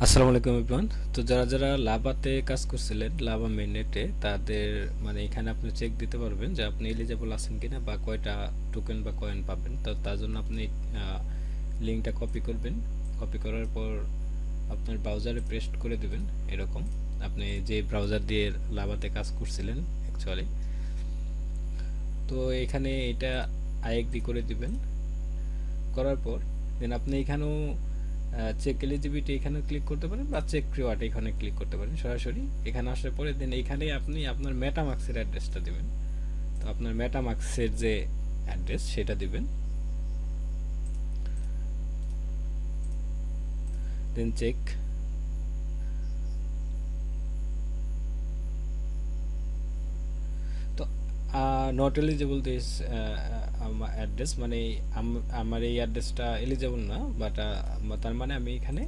আসসালামু আলাইকুম এভরিওয়ান। তো যারা যারা লাভাতে কাজ করছিলেন, লাভা মেইননেটে, তাদের মানে এখানে আপনি চেক দিতে পারবেন যে আপনি এলিজেবল আছেন কিনা বা কয়টা টোকেন বা কয়েন পাবেন। তো তার জন্য আপনি লিঙ্কটা কপি করবেন। কপি করার পর আপনার ব্রাউজারে পেস্ট করে দিবেন। এরকম আপনি যে ব্রাউজার দিয়ে লাভাতে কাজ করছিলেন অ্যাকচুয়ালি। তো এখানে এটা আইএক্সডি করে দিবেন। করার পর দেন আপনি এখানেও চেক এলিজিবিলিটি এখানে ক্লিক করতে পারেন বা চেক রিওয়ার্ড এখানে ক্লিক করতে পারেন সরাসরি। এখানে আসার পরে দেন এখানে আপনি আপনার মেটামাক্সের অ্যাড্রেসটা দিবেন। তো আপনার মেটামাক্সের যে অ্যাড্রেস সেটা দিবেন, দেন চেক। তো নট এলিজেবল দিস অ্যাড্রেস, মানে আমার এই অ্যাড্রেসটা এলিজেবল না, বাট তার মানে আমি এখানে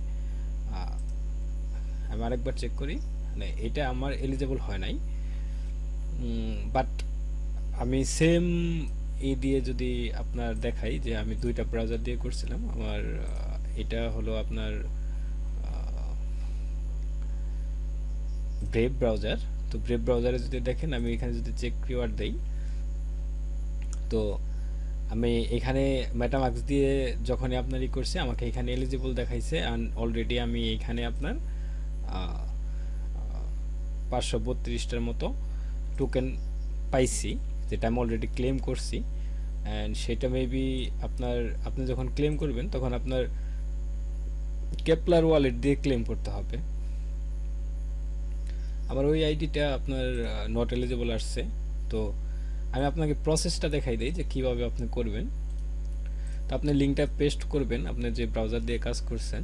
আমি আরেকবার চেক করি, মানে এটা আমার এলিজেবল হয় নাই। বাট আমি সেম দিয়ে যদি আপনার দেখাই যে আমি দুইটা ব্রাউজার দিয়ে করছিলাম, আমার এটা হলো আপনার ব্রেভ ব্রাউজার। তো ব্রেভ ব্রাউজারে যদি দেখেন, আমি এখানে যদি চেক রিওয়ার্ড দেই, তো আমি এখানে মেটামাক্স দিয়ে যখনই আপনার করছি আমাকে এখানে এলিজিবল দেখাইছে, অ্যান্ড অলরেডি আমি এখানে আপনার 532টার মতো টোকেন পাইছি, যেটা আমি অলরেডি ক্লেম করছি। অ্যান্ড সেটা মেবি আপনি যখন ক্লেম করবেন তখন আপনার কেপলার ওয়ালেট দিয়ে ক্লেম করতে হবে। আমার ওই আইডিটা আপনার নট এলিজিবল আসছে। তো আমি আপনাকে প্রসেসটা দেখাই দিই যে কীভাবে আপনি করবেন। তো আপনি লিঙ্কটা পেস্ট করবেন আপনি যে ব্রাউজার দিয়ে কাজ করছেন,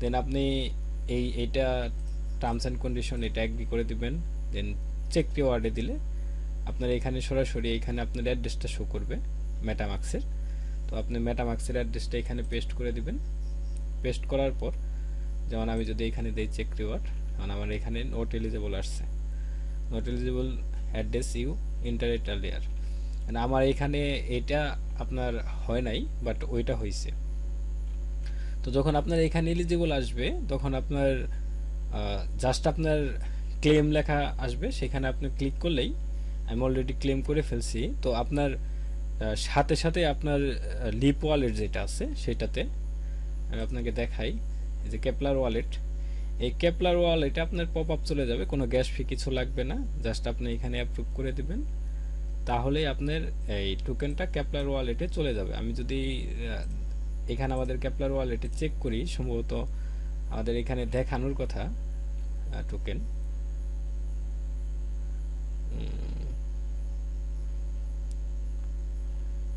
দেন আপনি এইটা টার্মস অ্যান্ড কন্ডিশন এটা এগ্রি করে দিবেন। দেন চেক রিওয়ার্ডে দিলে আপনার এখানে সরাসরি এখানে আপনার অ্যাড্রেসটা শো করবে মেটামাক্সের। তো আপনি মেটামাক্সের অ্যাড্রেসটা এখানে পেস্ট করে দিবেন। পেস্ট করার পর যেমন আমি যদি এখানে দিই চেক রিওয়ার্ড, কারণ আমার এখানে নট এলিজেবল আসছে, not eligible address you interest earlier, মানে আমার এখানে এটা আপনার হয় নাই, বাট ওইটা হয়েছে। তো যখন আপনার এখানে এলিজিবল আসবে তখন আপনার জাস্ট আপনার ক্লেম লেখা আসবে, সেখানে আপনি ক্লিক করলেই, আমি অলরেডি ক্লেম করে ফেলছি, তো আপনার সাথে সাথে আপনার লিপ ওয়ালেট যেটা আছে সেটাতে আমি আপনাকে দেখাই, এই যে কেপলার ওয়ালেট, এই কেপলার ওয়ালেটে আপনার পপ আপ চলে যাবে, কোনো গ্যাস ফি কিছু লাগবে না, জাস্ট আপনি এখানে অ্যাপ্রুভ করে দিবেন, তাহলেই আপনার এই টোকেনটা কেপলার ওয়ালেটে চলে যাবে। আমি যদি এখানে আমাদের কেপলার ওয়ালেটে চেক করি, সম্ভবত আমাদের এখানে দেখানোর কথা টোকেন,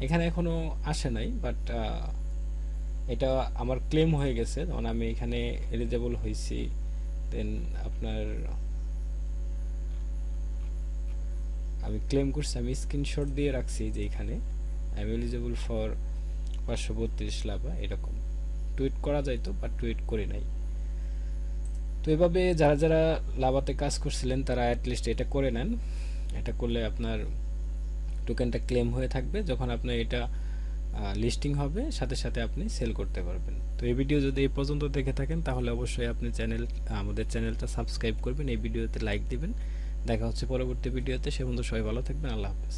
এখানে এখনো আসে নাই, বাট এটা আমার ক্লেম হয়ে গেছে, যেমন আমি এখানে এলিজেবল হয়েছি। দেন আপনার আমি ক্লেম করছি, আমি স্ক্রিনশট দিয়ে রাখছি যে এখানে I am eligible for 532 lava, এরকম টুইট করা যাইতো বাট টুইট করি নাই। তো এভাবে যারা যারা লাভাতে কাজ করছিলেন তারা অ্যাটলিস্ট এটা করে নেন। এটা করলে আপনার টোকেনটা ক্লেম হয়ে থাকবে, যখন আপনার এটা লিস্টিং হবে সাথে সাথে আপনি সেল করতে পারবেন। তো এই ভিডিও যদি এই পর্যন্ত দেখে থাকেন তাহলে অবশ্যই আপনি আমাদের চ্যানেলটা সাবস্ক্রাইব করবেন, এই ভিডিওতে লাইক দিবেন। দেখা হচ্ছে পরবর্তী ভিডিওতে, সে পর্যন্ত সবাই ভালো থাকবেন। আল্লাহ হাফেজ।